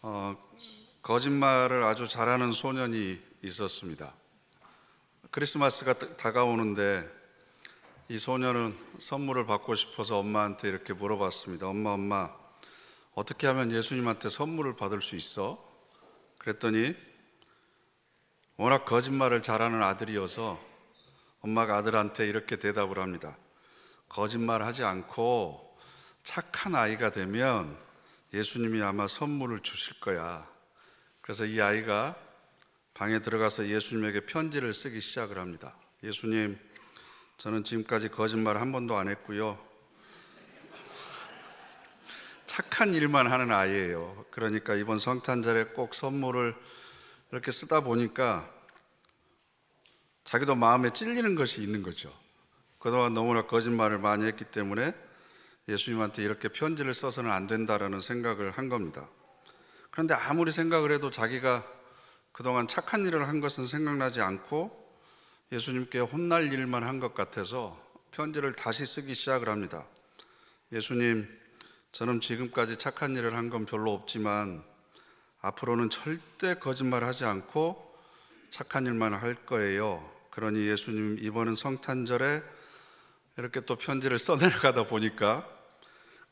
어, 거짓말을 아주 잘하는 소년이 있었습니다. 크리스마스가 다가오는데 이 소년은 선물을 받고 싶어서 엄마한테 이렇게 물어봤습니다. 엄마, 어떻게 하면 예수님한테 선물을 받을 수 있어? 그랬더니 워낙 거짓말을 잘하는 아들이어서 엄마가 아들한테 이렇게 대답을 합니다. 거짓말하지 않고 착한 아이가 되면 예수님이 아마 선물을 주실 거야. 그래서 이 아이가 방에 들어가서 예수님에게 편지를 쓰기 시작을 합니다. 예수님, 저는 지금까지 거짓말 한 번도 안 했고요. 착한 일만 하는 아이예요. 그러니까 이번 성탄절에 꼭 선물을 이렇게 쓰다 보니까 자기도 마음에 찔리는 것이 있는 거죠. 그동안 너무나 거짓말을 많이 했기 때문에 예수님한테 이렇게 편지를 써서는 안 된다라는 생각을 한 겁니다. 그런데 아무리 생각을 해도 자기가 그동안 착한 일을 한 것은 생각나지 않고 예수님께 혼날 일만 한 것 같아서 편지를 다시 쓰기 시작을 합니다. 예수님, 저는 지금까지 착한 일을 한 건 별로 없지만 앞으로는 절대 거짓말 하지 않고 착한 일만 할 거예요. 그러니 예수님, 이번은 성탄절에 이렇게 또 편지를 써내려가다 보니까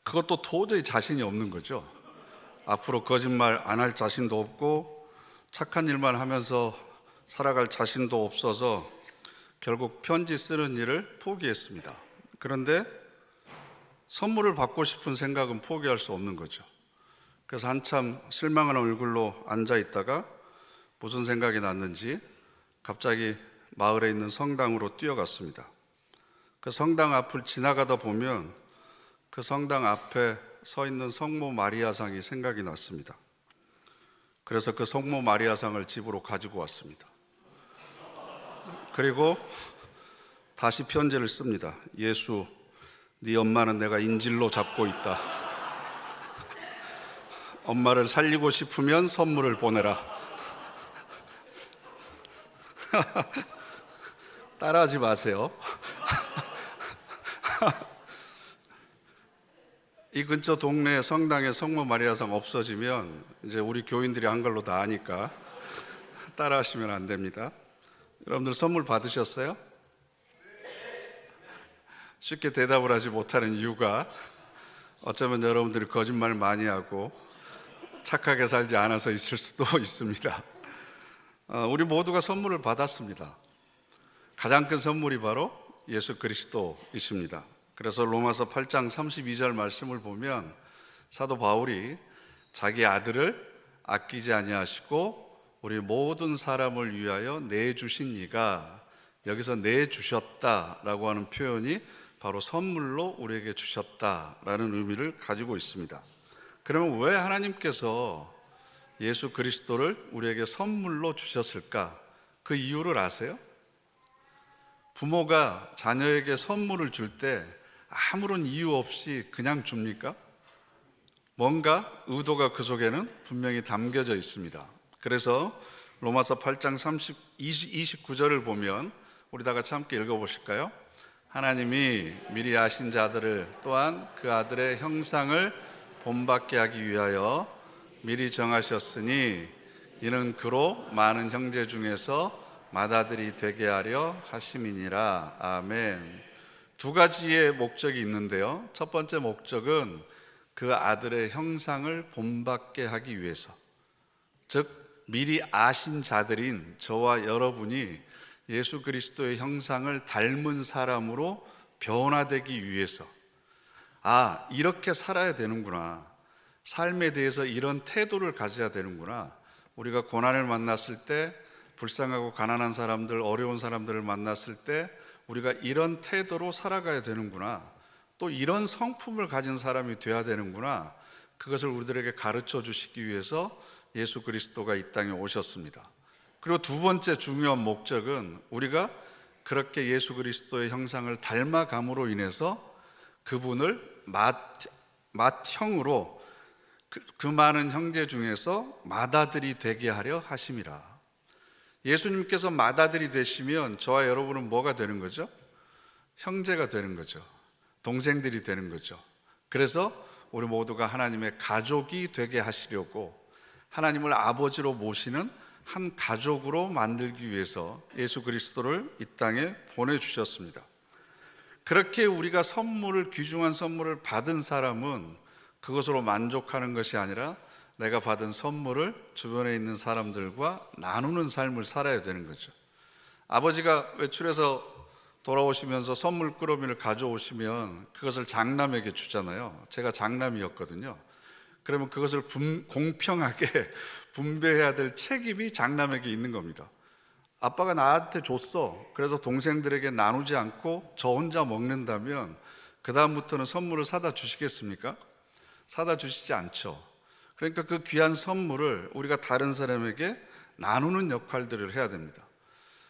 그것도 도저히 자신이 없는 거죠. 앞으로 거짓말 안 할 자신도 없고 착한 일만 하면서 살아갈 자신도 없어서 결국 편지 쓰는 일을 포기했습니다. 그런데 선물을 받고 싶은 생각은 포기할 수 없는 거죠. 그래서 한참 실망한 얼굴로 앉아 있다가 무슨 생각이 났는지 갑자기 마을에 있는 성당으로 뛰어갔습니다. 그 성당 앞을 지나가다 보면 그 성당 앞에 서 있는 성모 마리아상이 생각이 났습니다. 그래서 그 성모 마리아상을 집으로 가지고 왔습니다. 그리고 다시 편지를 씁니다. 예수, 네 엄마는 내가 인질로 잡고 있다. 엄마를 살리고 싶으면 선물을 보내라. 따라하지 마세요. 이 근처 동네 성당에 성모 마리아상 없어지면 이제 우리 교인들이 한 걸로 다 아니까 따라하시면 안 됩니다. 여러분들 선물 받으셨어요? 쉽게 대답을 하지 못하는 이유가 어쩌면 여러분들이 거짓말 많이 하고 착하게 살지 않아서 있을 수도 있습니다. 우리 모두가 선물을 받았습니다. 가장 큰 선물이 바로 예수 그리스도이십니다. 그래서 로마서 8장 32절 말씀을 보면 사도 바울이 자기 아들을 아끼지 아니하시고 우리 모든 사람을 위하여 내주신 이가, 여기서 내주셨다라고 하는 표현이 바로 선물로 우리에게 주셨다라는 의미를 가지고 있습니다. 그러면 왜 하나님께서 예수 그리스도를 우리에게 선물로 주셨을까? 그 이유를 아세요? 부모가 자녀에게 선물을 줄 때 아무런 이유 없이 그냥 줍니까? 뭔가 의도가 그 속에는 분명히 담겨져 있습니다. 그래서 로마서 8장 29절을 보면 우리 다 같이 함께 읽어보실까요? 하나님이 미리 아신 자들을 또한 그 아들의 형상을 본받게 하기 위하여 미리 정하셨으니 이는 그로 많은 형제 중에서 맏아들이 되게 하려 하심이니라. 아멘. 두 가지의 목적이 있는데요. 첫 번째 목적은 그 아들의 형상을 본받게 하기 위해서, 즉 미리 아신 자들인 저와 여러분이 예수 그리스도의 형상을 닮은 사람으로 변화되기 위해서, 이렇게 살아야 되는구나, 삶에 대해서 이런 태도를 가져야 되는구나, 우리가 고난을 만났을 때, 불쌍하고 가난한 사람들, 어려운 사람들을 만났을 때 우리가 이런 태도로 살아가야 되는구나, 또 이런 성품을 가진 사람이 돼야 되는구나, 그것을 우리들에게 가르쳐 주시기 위해서 예수 그리스도가 이 땅에 오셨습니다. 그리고 두 번째 중요한 목적은 우리가 그렇게 예수 그리스도의 형상을 닮아감으로 인해서 그분을 맏형으로 그 많은 형제 중에서 맏아들이 되게 하려 하심이라. 예수님께서 맏아들이 되시면 저와 여러분은 뭐가 되는 거죠? 형제가 되는 거죠. 동생들이 되는 거죠. 그래서 우리 모두가 하나님의 가족이 되게 하시려고 하나님을 아버지로 모시는 한 가족으로 만들기 위해서 예수 그리스도를 이 땅에 보내주셨습니다. 그렇게 우리가 귀중한 선물을 받은 사람은 그것으로 만족하는 것이 아니라 내가 받은 선물을 주변에 있는 사람들과 나누는 삶을 살아야 되는 거죠. 아버지가 외출해서 돌아오시면서 선물 꾸러미를 가져오시면 그것을 장남에게 주잖아요. 제가 장남이었거든요. 그러면 그것을 공평하게 분배해야 될 책임이 장남에게 있는 겁니다. 아빠가 나한테 줬어. 그래서 동생들에게 나누지 않고 저 혼자 먹는다면 그 다음부터는 선물을 사다 주시겠습니까? 사다 주시지 않죠. 그러니까 그 귀한 선물을 우리가 다른 사람에게 나누는 역할들을 해야 됩니다.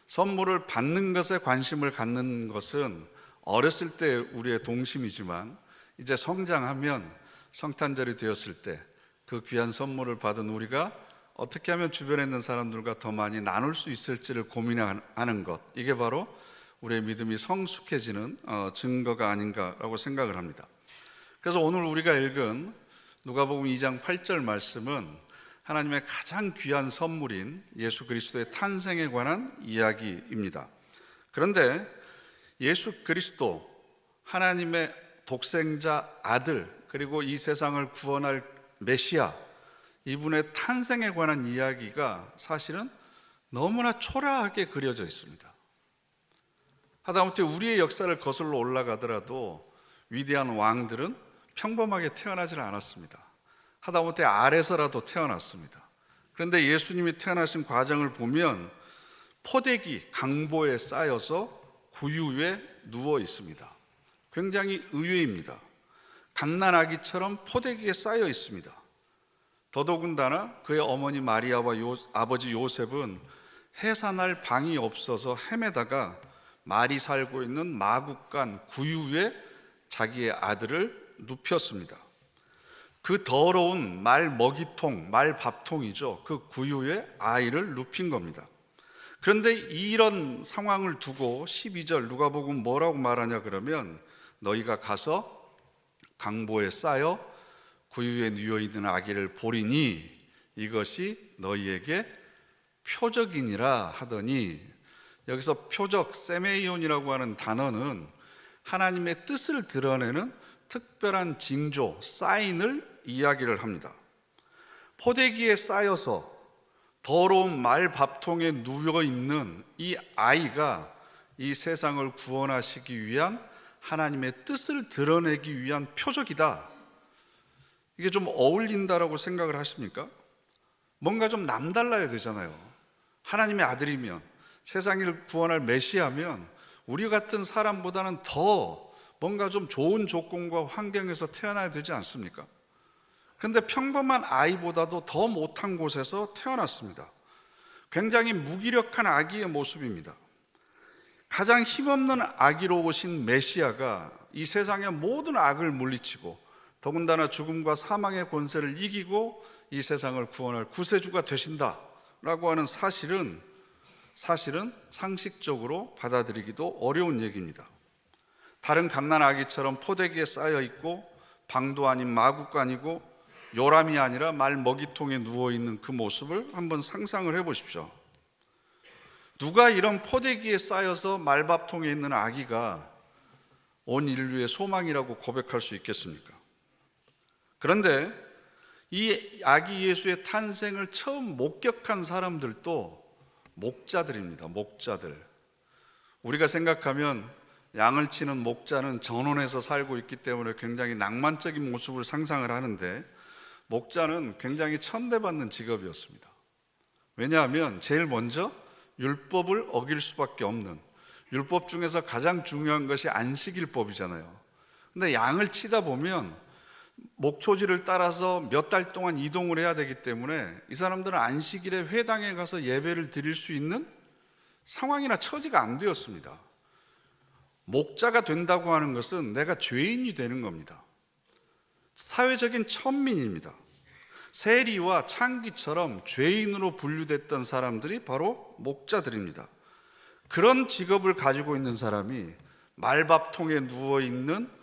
선물을 받는 것에 관심을 갖는 것은 어렸을 때 우리의 동심이지만 이제 성장하면 성탄절이 되었을 때 그 귀한 선물을 받은 우리가 어떻게 하면 주변에 있는 사람들과 더 많이 나눌 수 있을지를 고민하는 것, 이게 바로 우리의 믿음이 성숙해지는 증거가 아닌가라고 생각을 합니다. 그래서 오늘 우리가 읽은 누가복음 2장 8절 말씀은 하나님의 가장 귀한 선물인 예수 그리스도의 탄생에 관한 이야기입니다. 그런데 예수 그리스도, 하나님의 독생자 아들, 그리고 이 세상을 구원할 메시아, 이분의 탄생에 관한 이야기가 사실은 너무나 초라하게 그려져 있습니다. 하다못해 우리의 역사를 거슬러 올라가더라도 위대한 왕들은 평범하게 태어나질 않았습니다. 하다못해 알에서라도 태어났습니다. 그런데 예수님이 태어나신 과정을 보면 포대기, 강보에 쌓여서 구유에 누워 있습니다. 굉장히 의외입니다. 갓난아기처럼 포대기에 쌓여 있습니다. 더더군다나 그의 어머니 마리아와 아버지 요셉은 해산할 방이 없어서 헤매다가 말이 살고 있는 마구간 구유에 자기의 아들을 눕혔습니다. 그 더러운 말 먹이통, 말 밥통이죠. 그 구유에 아이를 눕힌 겁니다. 그런데 이런 상황을 두고 12절 누가복음 뭐라고 말하냐 그러면 너희가 가서 강보에 쌓여 구유에 누워있는 아기를 보리니 이것이 너희에게 표적이니라 하더니, 여기서 표적, 세메이온이라고 하는 단어는 하나님의 뜻을 드러내는 특별한 징조, 사인을 이야기를 합니다. 포대기에 쌓여서 더러운 말 밥통에 누워있는 이 아이가 이 세상을 구원하시기 위한 하나님의 뜻을 드러내기 위한 표적이다. 이게 좀 어울린다라고 생각을 하십니까? 뭔가 좀 남달라야 되잖아요. 하나님의 아들이면, 세상을 구원할 메시아면 우리 같은 사람보다는 더 뭔가 좀 좋은 조건과 환경에서 태어나야 되지 않습니까? 그런데 평범한 아이보다도 더 못한 곳에서 태어났습니다. 굉장히 무기력한 아기의 모습입니다. 가장 힘없는 아기로 오신 메시아가 이 세상의 모든 악을 물리치고 더군다나 죽음과 사망의 권세를 이기고 이 세상을 구원할 구세주가 되신다라고 하는 사실은 상식적으로 받아들이기도 어려운 얘기입니다. 다른 갓난 아기처럼 포대기에 쌓여 있고 방도 아닌 마구간이고 요람이 아니라 말 먹이통에 누워있는 그 모습을 한번 상상을 해보십시오. 누가 이런 포대기에 쌓여서 말밥통에 있는 아기가 온 인류의 소망이라고 고백할 수 있겠습니까? 그런데 이 아기 예수의 탄생을 처음 목격한 사람들도 목자들입니다. 목자들. 우리가 생각하면 양을 치는 목자는 전원에서 살고 있기 때문에 굉장히 낭만적인 모습을 상상을 하는데, 목자는 굉장히 천대받는 직업이었습니다. 왜냐하면 제일 먼저 율법을 어길 수밖에 없는, 율법 중에서 가장 중요한 것이 안식일법이잖아요. 근데 양을 치다 보면 목초지를 따라서 몇 달 동안 이동을 해야 되기 때문에 이 사람들은 안식일에 회당에 가서 예배를 드릴 수 있는 상황이나 처지가 안 되었습니다. 목자가 된다고 하는 것은 내가 죄인이 되는 겁니다. 사회적인 천민입니다. 세리와 창기처럼 죄인으로 분류됐던 사람들이 바로 목자들입니다. 그런 직업을 가지고 있는 사람이 말밥통에 누워있는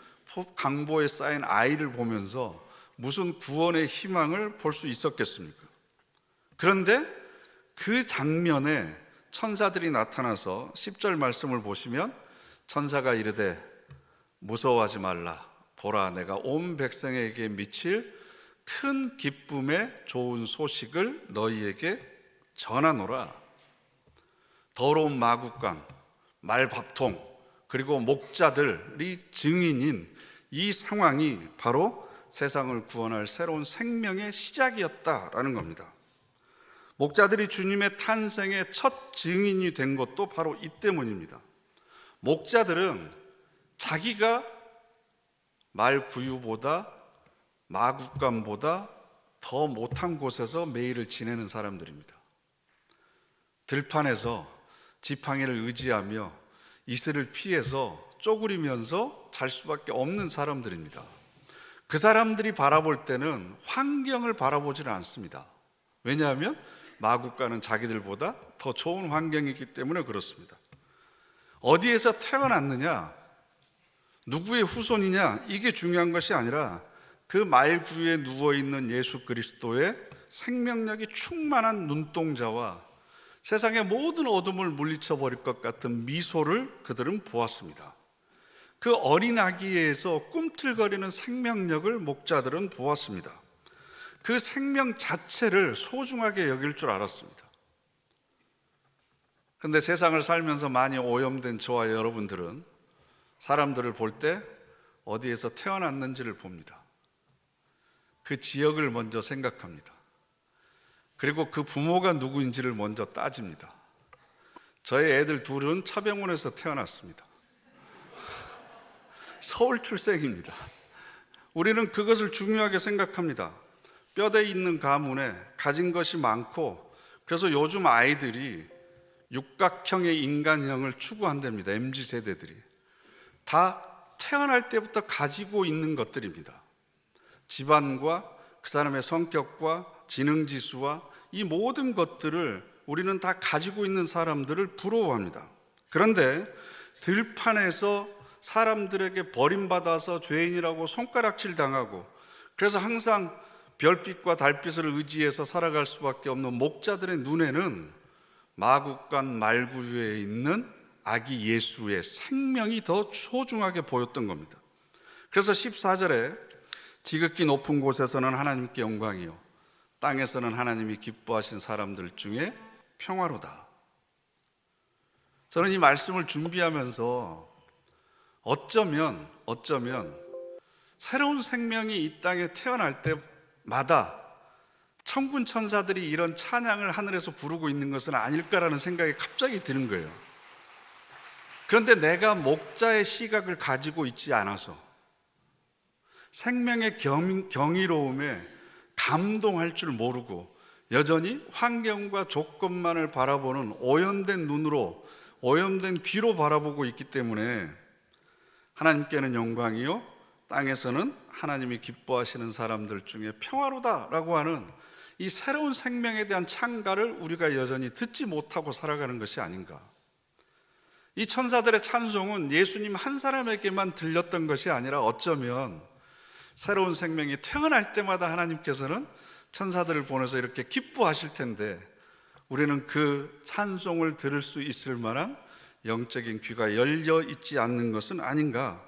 강보에 쌓인 아이를 보면서 무슨 구원의 희망을 볼 수 있었겠습니까? 그런데 그 장면에 천사들이 나타나서 10절 말씀을 보시면 천사가 이르되 무서워하지 말라. 보라, 내가 온 백성에게 미칠 큰 기쁨의 좋은 소식을 너희에게 전하노라. 더러운 마국간, 말밥통, 그리고 목자들이 증인인 이 상황이 바로 세상을 구원할 새로운 생명의 시작이었다라는 겁니다. 목자들이 주님의 탄생의 첫 증인이 된 것도 바로 이 때문입니다. 목자들은 자기가 말구유보다 마국간보다 더 못한 곳에서 매일을 지내는 사람들입니다. 들판에서 지팡이를 의지하며 이슬을 피해서 쪼그리면서 잘 수밖에 없는 사람들입니다. 그 사람들이 바라볼 때는 환경을 바라보지는 않습니다. 왜냐하면 마국간은 자기들보다 더 좋은 환경이기 때문에 그렇습니다. 어디에서 태어났느냐, 누구의 후손이냐, 이게 중요한 것이 아니라 그 말구유에 누워있는 예수 그리스도의 생명력이 충만한 눈동자와 세상의 모든 어둠을 물리쳐 버릴 것 같은 미소를 그들은 보았습니다. 그 어린 아기에서 꿈틀거리는 생명력을 목자들은 보았습니다. 그 생명 자체를 소중하게 여길 줄 알았습니다. 그런데 세상을 살면서 많이 오염된 저와 여러분들은 사람들을 볼 때 어디에서 태어났는지를 봅니다. 그 지역을 먼저 생각합니다. 그리고 그 부모가 누구인지를 먼저 따집니다. 저희 애들 둘은 차병원에서 태어났습니다. 서울 출생입니다. 우리는 그것을 중요하게 생각합니다. 뼈대 있는 가문에 가진 것이 많고, 그래서 요즘 아이들이 육각형의 인간형을 추구한답니다. MZ세대들이 다 태어날 때부터 가지고 있는 것들입니다. 집안과 그 사람의 성격과 지능지수와 이 모든 것들을 우리는 다 가지고 있는 사람들을 부러워합니다. 그런데 들판에서 사람들에게 버림받아서 죄인이라고 손가락질 당하고, 그래서 항상 별빛과 달빛을 의지해서 살아갈 수밖에 없는 목자들의 눈에는 마국간 말구유에 있는 아기 예수의 생명이 더 소중하게 보였던 겁니다. 그래서 14절에 지극히 높은 곳에서는 하나님께 영광이요 땅에서는 하나님이 기뻐하신 사람들 중에 평화로다. 저는 이 말씀을 준비하면서 어쩌면 새로운 생명이 이 땅에 태어날 때마다 천군 천사들이 이런 찬양을 하늘에서 부르고 있는 것은 아닐까라는 생각이 갑자기 드는 거예요. 그런데 내가 목자의 시각을 가지고 있지 않아서 생명의 경이로움에 감동할 줄 모르고 여전히 환경과 조건만을 바라보는 오염된 눈으로, 오염된 귀로 바라보고 있기 때문에 하나님께는 영광이요 땅에서는 하나님이 기뻐하시는 사람들 중에 평화로다라고 하는 이 새로운 생명에 대한 찬가를 우리가 여전히 듣지 못하고 살아가는 것이 아닌가. 이 천사들의 찬송은 예수님 한 사람에게만 들렸던 것이 아니라 어쩌면 새로운 생명이 태어날 때마다 하나님께서는 천사들을 보내서 이렇게 기뻐하실 텐데 우리는 그 찬송을 들을 수 있을 만한 영적인 귀가 열려 있지 않는 것은 아닌가.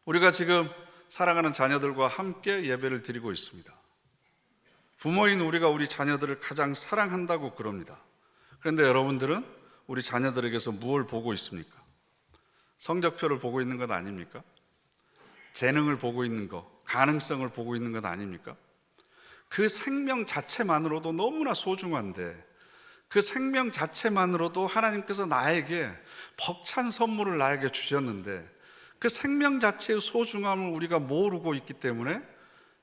우리가 지금 사랑하는 자녀들과 함께 예배를 드리고 있습니다. 부모인 우리가 우리 자녀들을 가장 사랑한다고 그럽니다. 그런데 여러분들은 우리 자녀들에게서 무엇을 보고 있습니까? 성적표를 보고 있는 것 아닙니까? 재능을 보고 있는 것, 가능성을 보고 있는 것 아닙니까? 그 생명 자체만으로도 너무나 소중한데 그 생명 자체만으로도 하나님께서 나에게 벅찬 선물을 나에게 주셨는데 그 생명 자체의 소중함을 우리가 모르고 있기 때문에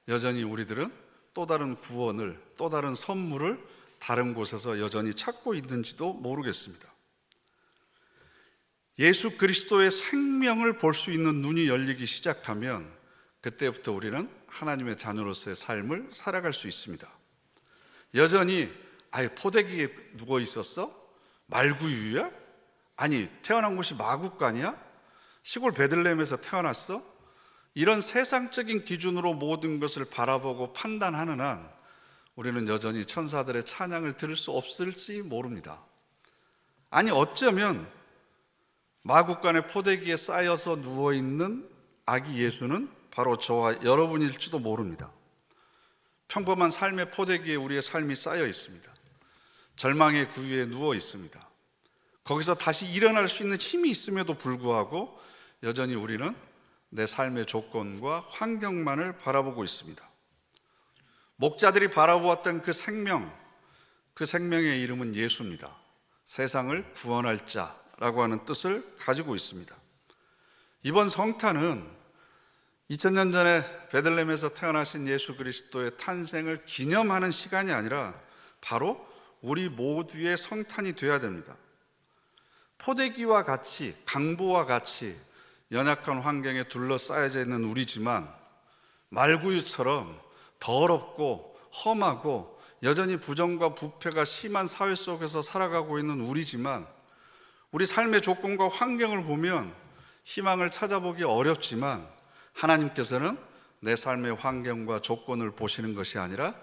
여전히 우리들은 또 다른 구원을, 또 다른 선물을 다른 곳에서 여전히 찾고 있는지도 모르겠습니다. 예수 그리스도의 생명을 볼 수 있는 눈이 열리기 시작하면 그때부터 우리는 하나님의 자녀로서의 삶을 살아갈 수 있습니다. 여전히 포대기에 누워 있었어? 말구유야? 아니 태어난 곳이 마국간이야? 시골 베들레헴에서 태어났어? 이런 세상적인 기준으로 모든 것을 바라보고 판단하는 한 우리는 여전히 천사들의 찬양을 들을 수 없을지 모릅니다. 아니, 어쩌면 마구간의 포대기에 쌓여서 누워있는 아기 예수는 바로 저와 여러분일지도 모릅니다. 평범한 삶의 포대기에 우리의 삶이 쌓여 있습니다. 절망의 구유에 누워 있습니다. 거기서 다시 일어날 수 있는 힘이 있음에도 불구하고 여전히 우리는 내 삶의 조건과 환경만을 바라보고 있습니다. 목자들이 바라보았던 그 생명의 이름은 예수입니다. 세상을 구원할 자라고 하는 뜻을 가지고 있습니다. 이번 성탄은 2000년 전에 베들레헴에서 태어나신 예수 그리스도의 탄생을 기념하는 시간이 아니라 바로 우리 모두의 성탄이 되어야 됩니다. 포대기와 같이, 강보와 같이 연약한 환경에 둘러싸여져 있는 우리지만 말구유처럼 더럽고 험하고 여전히 부정과 부패가 심한 사회 속에서 살아가고 있는 우리지만 우리 삶의 조건과 환경을 보면 희망을 찾아보기 어렵지만 하나님께서는 내 삶의 환경과 조건을 보시는 것이 아니라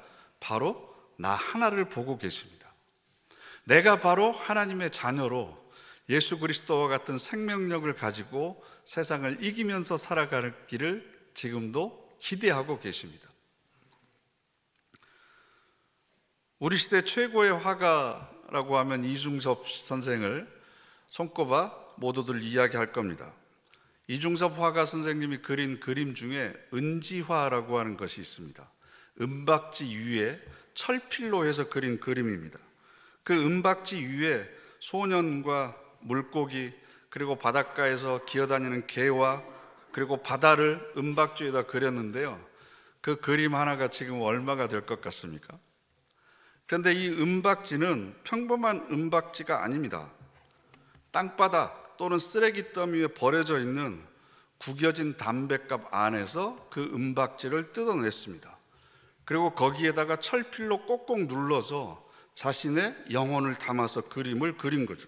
바로 나 하나를 보고 계십니다. 내가 바로 하나님의 자녀로 예수 그리스도와 같은 생명력을 가지고 세상을 이기면서 살아가기를 지금도 기대하고 계십니다. 우리 시대 최고의 화가라고 하면 이중섭 선생을 손꼽아 모두들 이야기할 겁니다. 이중섭 화가 선생님이 그린 그림 중에 은지화라고 하는 것이 있습니다. 은박지 위에 철필로 해서 그린 그림입니다. 그 은박지 위에 소년과 물고기, 그리고 바닷가에서 기어다니는 개와 그리고 바다를 은박지에다 그렸는데요. 그 그림 하나가 지금 얼마가 될 것 같습니까? 그런데 이 은박지는 평범한 은박지가 아닙니다. 땅바닥 또는 쓰레기 더미 위에 버려져 있는 구겨진 담뱃갑 안에서 그 은박지를 뜯어냈습니다. 그리고 거기에다가 철필로 꼭꼭 눌러서 자신의 영혼을 담아서 그림을 그린 거죠.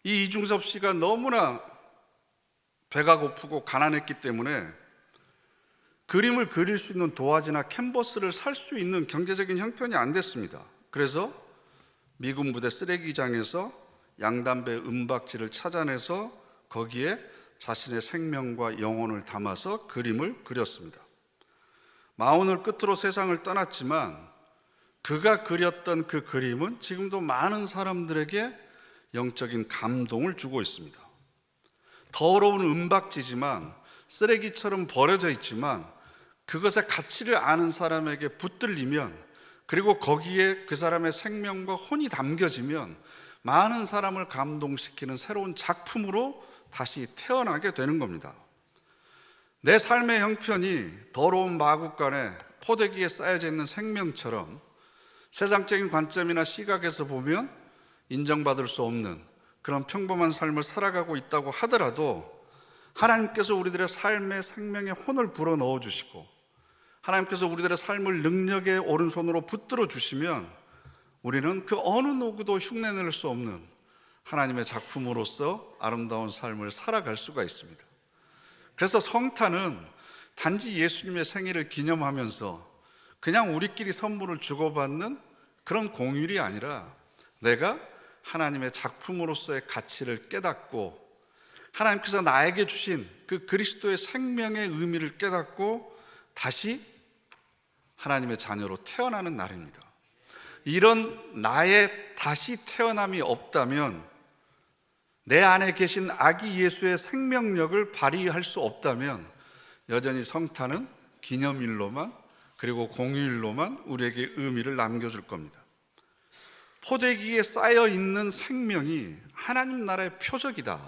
이 이중섭 씨가 너무나 배가 고프고 가난했기 때문에 그림을 그릴 수 있는 도화지나 캔버스를 살 수 있는 경제적인 형편이 안 됐습니다. 그래서 미군 부대 쓰레기장에서 양담배 은박지를 찾아내서 거기에 자신의 생명과 영혼을 담아서 그림을 그렸습니다. 마흔을 끝으로 세상을 떠났지만 그가 그렸던 그 그림은 지금도 많은 사람들에게 영적인 감동을 주고 있습니다. 더러운 은박지지만 쓰레기처럼 버려져 있지만 그것의 가치를 아는 사람에게 붙들리면, 그리고 거기에 그 사람의 생명과 혼이 담겨지면 많은 사람을 감동시키는 새로운 작품으로 다시 태어나게 되는 겁니다. 내 삶의 형편이 더러운 마구간에 포대기에 쌓여져 있는 생명처럼 세상적인 관점이나 시각에서 보면 인정받을 수 없는 그런 평범한 삶을 살아가고 있다고 하더라도 하나님께서 우리들의 삶의 생명에 혼을 불어넣어 주시고 하나님께서 우리들의 삶을 능력의 오른손으로 붙들어 주시면 우리는 그 어느 누구도 흉내낼 수 없는 하나님의 작품으로서 아름다운 삶을 살아갈 수가 있습니다. 그래서 성탄은 단지 예수님의 생일을 기념하면서 그냥 우리끼리 선물을 주고받는 그런 공휴일이 아니라 내가 하나님의 작품으로서의 가치를 깨닫고 하나님께서 나에게 주신 그 그리스도의 생명의 의미를 깨닫고 다시 하나님의 자녀로 태어나는 날입니다. 이런 나의 다시 태어남이 없다면, 내 안에 계신 아기 예수의 생명력을 발휘할 수 없다면 여전히 성탄은 기념일로만, 그리고 공휴일로만 우리에게 의미를 남겨줄 겁니다. 포대기에 쌓여 있는 생명이 하나님 나라의 표적이다,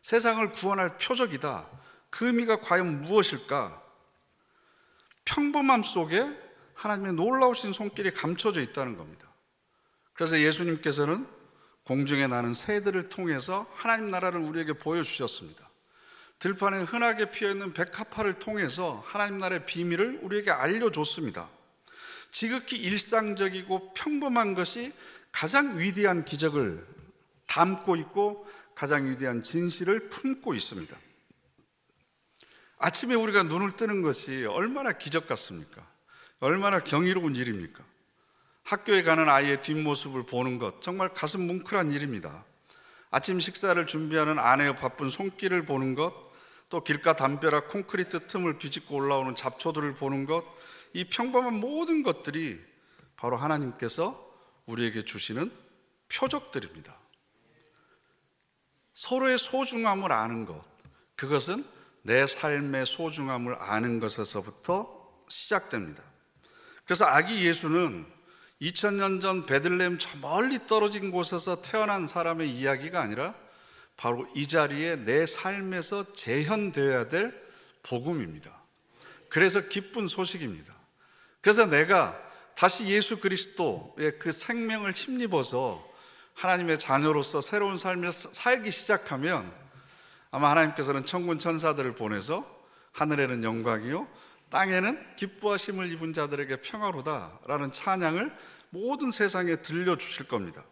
세상을 구원할 표적이다. 그 의미가 과연 무엇일까? 평범함 속에 하나님의 놀라우신 손길이 감춰져 있다는 겁니다. 그래서 예수님께서는 공중에 나는 새들을 통해서 하나님 나라를 우리에게 보여주셨습니다. 들판에 흔하게 피어있는 백합화를 통해서 하나님 나라의 비밀을 우리에게 알려줬습니다. 지극히 일상적이고 평범한 것이 가장 위대한 기적을 담고 있고 가장 위대한 진실을 품고 있습니다. 아침에 우리가 눈을 뜨는 것이 얼마나 기적 같습니까? 얼마나 경이로운 일입니까? 학교에 가는 아이의 뒷모습을 보는 것, 정말 가슴 뭉클한 일입니다. 아침 식사를 준비하는 아내의 바쁜 손길을 보는 것, 또 길가 담벼락 콘크리트 틈을 비집고 올라오는 잡초들을 보는 것, 이 평범한 모든 것들이 바로 하나님께서 우리에게 주시는 표적들입니다. 서로의 소중함을 아는 것, 그것은 내 삶의 소중함을 아는 것에서부터 시작됩니다. 그래서 아기 예수는 2000년 전 베들레헴 저 멀리 떨어진 곳에서 태어난 사람의 이야기가 아니라 바로 이 자리에 내 삶에서 재현되어야 될 복음입니다. 그래서 기쁜 소식입니다. 그래서 내가 다시 예수 그리스도의 그 생명을 힘입어서 하나님의 자녀로서 새로운 삶을 살기 시작하면 아마 하나님께서는 천군 천사들을 보내서 하늘에는 영광이요 땅에는 기뻐하심을 입은 자들에게 평화로다라는 찬양을 모든 세상에 들려주실 겁니다.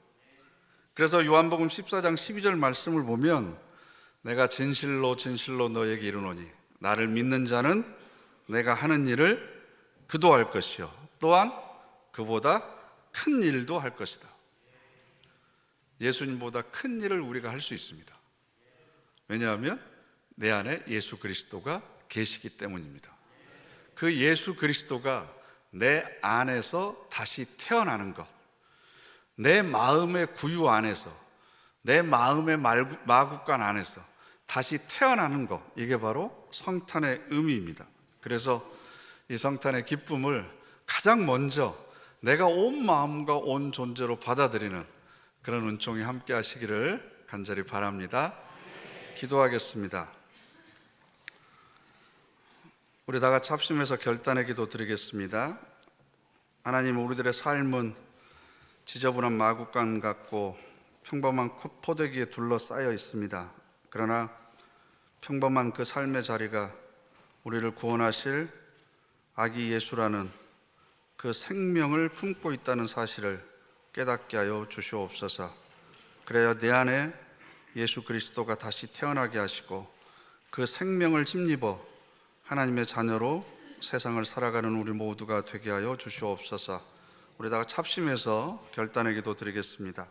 그래서 요한복음 14장 12절 말씀을 보면 내가 진실로 진실로 너에게 이르노니 나를 믿는 자는 내가 하는 일을 그도 할 것이요 또한 그보다 큰 일도 할 것이다. 예수님보다 큰 일을 우리가 할 수 있습니다. 왜냐하면 내 안에 예수 그리스도가 계시기 때문입니다. 그 예수 그리스도가 내 안에서 다시 태어나는 것, 내 마음의 구유 안에서, 내 마음의 마구간 안에서 다시 태어나는 것, 이게 바로 성탄의 의미입니다. 그래서 이 성탄의 기쁨을 가장 먼저 내가 온 마음과 온 존재로 받아들이는 그런 은총이 함께 하시기를 간절히 바랍니다. 기도하겠습니다. 우리 다 같이 합심해서 결단의 기도 드리겠습니다. 하나님, 우리들의 삶은 지저분한 마구간 같고 평범한 포대기에 둘러싸여 있습니다. 그러나 평범한 그 삶의 자리가 우리를 구원하실 아기 예수라는 그 생명을 품고 있다는 사실을 깨닫게 하여 주시옵소서. 그래야 내 안에 예수 그리스도가 다시 태어나게 하시고 그 생명을 힘입어 하나님의 자녀로 세상을 살아가는 우리 모두가 되게 하여 주시옵소서. 우리 다 합심해서 결단의 기도 드리겠습니다.